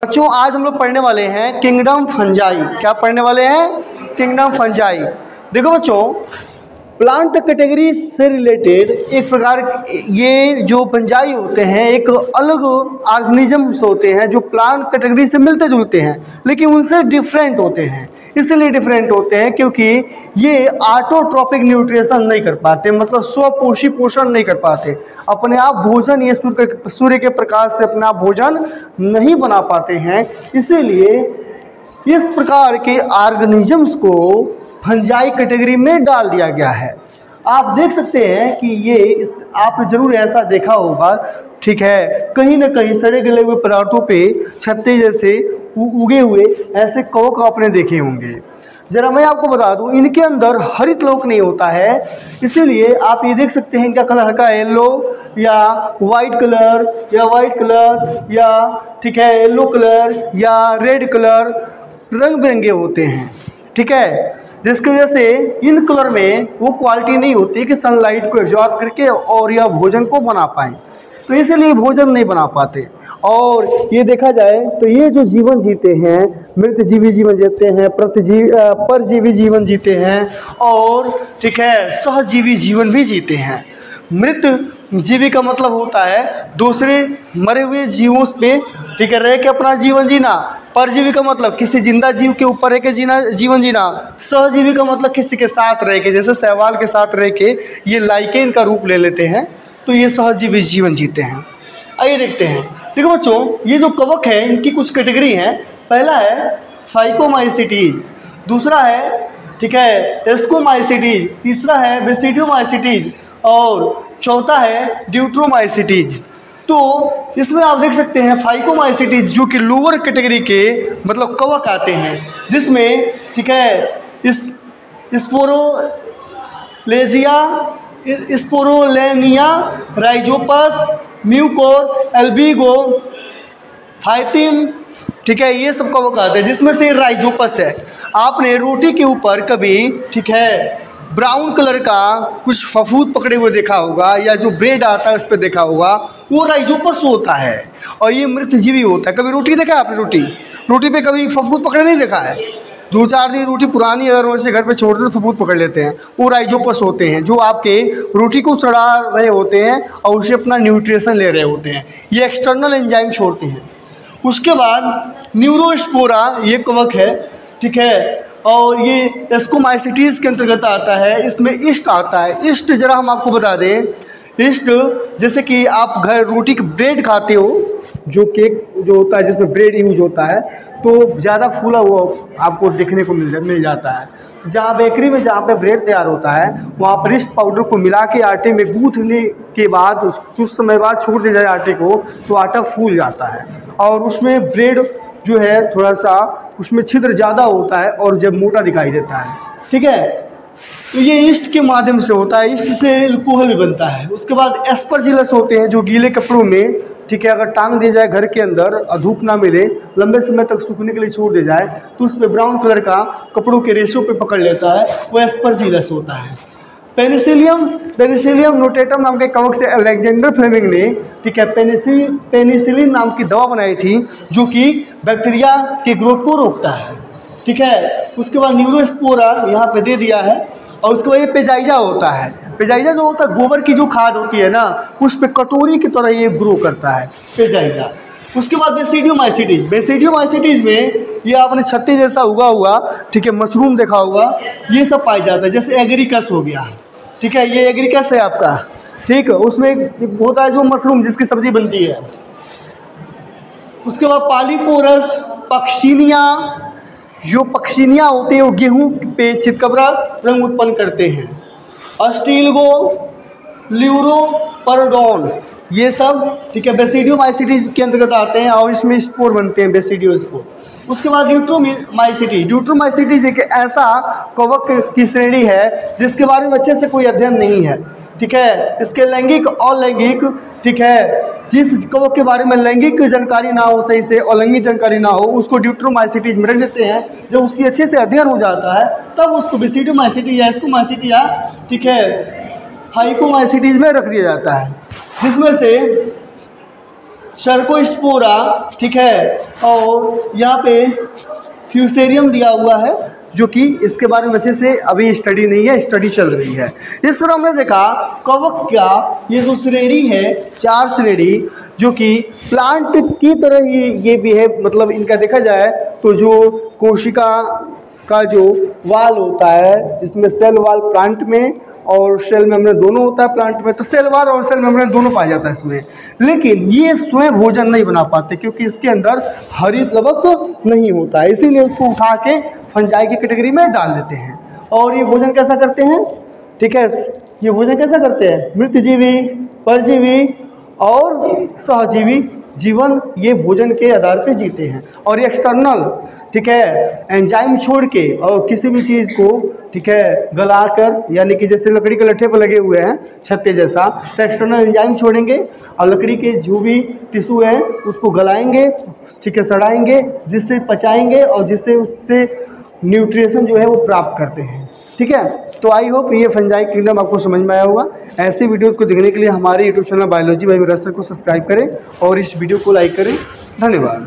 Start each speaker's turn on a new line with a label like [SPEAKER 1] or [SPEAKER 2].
[SPEAKER 1] बच्चों आज हम लोग पढ़ने वाले हैं किंगडम फंजाई। क्या पढ़ने वाले हैं? Kingdom fungi. देखो बच्चों, प्लांट कैटेगरी से रिलेटेड एक प्रकार ये जो फंजाई होते हैं एक अलग ऑर्गेनिजम्स होते हैं जो प्लांट कैटेगरी से मिलते जुलते हैं, लेकिन उनसे डिफरेंट होते हैं। इसलिए डिफरेंट होते हैं क्योंकि ये ऑटोट्रॉपिक न्यूट्रिशन नहीं कर पाते, मतलब स्वपोषी पोषण नहीं कर पाते। अपने आप भोजन ये सूर्य के प्रकाश से अपना भोजन नहीं बना पाते हैं। इसीलिए इस प्रकार के ऑर्गेनिजम्स को फंजाई कैटेगरी में डाल दिया गया है। आप देख सकते हैं कि ये आपने जरूर ऐसा देखा होगा, ठीक है, कहीं ना कहीं सड़े गले हुए पदार्थों पे छत्ते जैसे उगे हुए ऐसे कवक आपने देखे होंगे। जरा मैं आपको बता दूं, इनके अंदर हरित लोक नहीं होता है, इसीलिए आप ये देख सकते हैं इनका कलर हल्का येलो या वाइट कलर या ठीक है येलो कलर या रेड कलर रंग बिरंगे होते हैं, ठीक है, जिसकी वजह से इन कलर में वो क्वालिटी नहीं होती कि सनलाइट को एब्जॉर्ब करके और यह भोजन को बना पाएँ, तो इसीलिए भोजन नहीं बना पाते। और ये देखा जाए तो ये जो जीवन जीते हैं, मृत जीवी जीवन जीते हैं, परजीवी जीवन जीते हैं और ठीक है सहजीवी जीवन भी जीते हैं। मृत जीवी का मतलब होता है दूसरे मरे हुए जीवों पे ठीक है रह के अपना जीवन जीना। परजीवी का मतलब किसी जिंदा जीव के ऊपर रह के जीवन जीना। सहजीवी का मतलब किसी के साथ रह के, जैसे शैवाल के साथ रह के ये लाइकेन का रूप ले लेते हैं, तो ये सहजीवी जीवन जीते हैं। आइए देखते हैं। देखो बच्चों, ये जो कवक है इनकी कुछ कैटेगरी हैं। पहला है फाइकोमाइसिटीज, दूसरा है ठीक है एस्कोमाइसिटीज, तीसरा है बेसिडियोमाइसिटीज और चौथा है ड्यूट्रोमाइसिटीज। तो इसमें आप देख सकते हैं फाइकोमाइसिटीज जो कि लोअर कैटेगरी के मतलब कवक आते हैं, जिसमें ठीक है स्पोरोलेनिया, राइजोपस, म्यूकोर, एल्बिगो, फाइटिम, ठीक है, ये सब कवक आते हैं, जिसमें से राइजोपस है। आपने रोटी के ऊपर कभी ठीक है ब्राउन कलर का कुछ फफूद पकड़े हुए देखा होगा, या जो ब्रेड आता है उस पर देखा होगा, वो राइजोपस होता है और ये मृत जीवी होता है। कभी रोटी देखा है आपने? रोटी पे कभी फफूद पकड़े नहीं देखा है? 2-4 दिन रोटी पुरानी अगर वैसे घर पे छोड़ दो तो फफूद पकड़ लेते हैं, वो राइजोपस होते हैं जो आपके रोटी को सड़ा रहे होते हैं और उसे अपना न्यूट्रिशन ले रहे होते हैं। ये एक्सटर्नल एंजाइम छोड़ते हैं। उसके बाद न्यूरोस्पोरा ये कवक है, ठीक है, और ये एस्कोमाइसिटीज के अंतर्गत आता है। इसमें ईस्ट आता है। ईस्ट जरा हम आपको बता दें, ईस्ट जैसे कि आप घर रोटी की ब्रेड खाते हो, जो केक जो होता है जिसमें ब्रेड यूज होता है, तो ज़्यादा फूला हुआ आपको देखने को मिल जाता है। जहाँ बेकरी में जहाँ पे ब्रेड तैयार होता है वहाँ पर ईस्ट पाउडर को मिला के आटे में गूंथने के बाद कुछ समय बाद छोड़ दिया जाए आटे को, तो आटा फूल जाता है और उसमें ब्रेड जो है थोड़ा सा उसमें छिद्र ज़्यादा होता है और जब मोटा दिखाई देता है, ठीक है। तो ये ईस्ट के माध्यम से होता है। ईस्ट से अल्कोहल भी बनता है। उसके बाद एस्परजिलस होते हैं जो गीले कपड़ों में ठीक है अगर टांग दिया जाए घर के अंदर और धूप ना मिले, लंबे समय तक सूखने के लिए छोड़ दिया जाए, तो उस पर ब्राउन कलर का कपड़ों के रेशों पे पकड़ लेता है, वो एस्परजिलस होता है। पेनिसिलियम नोटेटम नाम के कवक से अलेक्जेंडर फ्लेमिंग ने ठीक है पेनिसिलिन नाम की दवा बनाई थी जो कि बैक्टीरिया के ग्रोथ को रोकता है, ठीक है। उसके बाद न्यूरोस्पोरा यहाँ पे दे दिया है। और उसके बाद ये पेजाइजा होता है। पेजाइजा जो होता है गोबर की जो खाद होती है ना, उस पर कटोरी की तरह ये ग्रो करता है पेजाइजा। उसके बाद बेसिडियोमाइसिटीज में ये आपने छत्ते जैसा उगा हुआ ठीक है मशरूम देखा होगा, ये सब पाया जाता है। जैसे एग्रीकस हो गया, ठीक है, ये एग्रीकस है आपका, ठीक है, उसमें होता है जो मशरूम जिसकी सब्जी बनती है। उसके बाद पॉलीपोरस पक्षिनिया, जो पक्षिनिया होते हैं वो गेहूं पे चितकबरा रंग उत्पन्न करते हैं। अस्टिलगो, ल्यूरोपरडोन, ये सब ठीक है बेसिडियोमाइसिटीज के अंतर्गत आते हैं और इसमें स्पोर बनते हैं, बेसिडियो स्पोर। उसके बाद ड्यूट्रोमाइसिटीज एक ऐसा कवक की श्रेणी है जिसके बारे में अच्छे से कोई अध्ययन नहीं है, ठीक है। इसके लैंगिक और लैंगिक ठीक है, जिस कवक के बारे में लैंगिक जानकारी ना हो सही से और लैंगिक जानकारी ना हो उसको ड्यूट्रोमाइसिटीज में रख देते हैं। जब उसकी अच्छे से अध्ययन हो जाता है तब उसको बेसिडियोमाइसिटीज या एस्कोमाइसिटी या ठीक है फाइकोमाइसिटीज में रख दिया जाता है, जिसमें से सर्कोस्पोरा, ठीक है, और यहाँ पे फ्यूसेरियम दिया हुआ है, जो कि इसके बारे में अच्छे से अभी स्टडी नहीं है, स्टडी चल रही है। इस तरह हमने देखा कवक का ये जो श्रेणी है, 4 श्रेणी, जो कि प्लांट की तरह ही ये भी है, मतलब इनका देखा जाए तो जो कोशिका का जो वाल होता है, इसमें सेल वाल प्लांट में और सेल मेम्ब्रेन दोनों होता है प्लांट में, तो सेल वाल और सेल मेम्ब्रेन दोनों पाया जाता है इसमें। लेकिन ये स्वयं भोजन नहीं बना पाते क्योंकि इसके अंदर हरित लवक नहीं होता है, इसीलिए उसको उठा के फंजाई की कैटेगरी में डाल देते हैं। और ये भोजन कैसा करते हैं, ठीक है, ये भोजन कैसा करते हैं, मृतजीवी, परजीवी और सहजीवी जीवन ये भोजन के आधार पे जीते हैं। और ये एक्सटर्नल, ठीक है, एंजाइम छोड़ के और किसी भी चीज़ को, ठीक है, गलाकर, यानी कि जैसे लकड़ी के लट्ठे पर लगे हुए हैं छत्ते जैसा, तो एक्सटर्नल एंजाइम छोड़ेंगे और लकड़ी के जो भी टिश्यू है उसको गलाएंगे, ठीक है, सड़ाएंगे, जिससे पचाएंगे और जिससे उससे न्यूट्रिशन जो है वो प्राप्त करते हैं। ठीक है, तो आई होप ये फंजाई किंगडम आपको समझ में आया होगा। ऐसे वीडियोस को देखने के लिए हमारे यूट्यूब चैनल बायोलॉजी बाय विरासत को सब्सक्राइब करें और इस वीडियो को लाइक करें। धन्यवाद।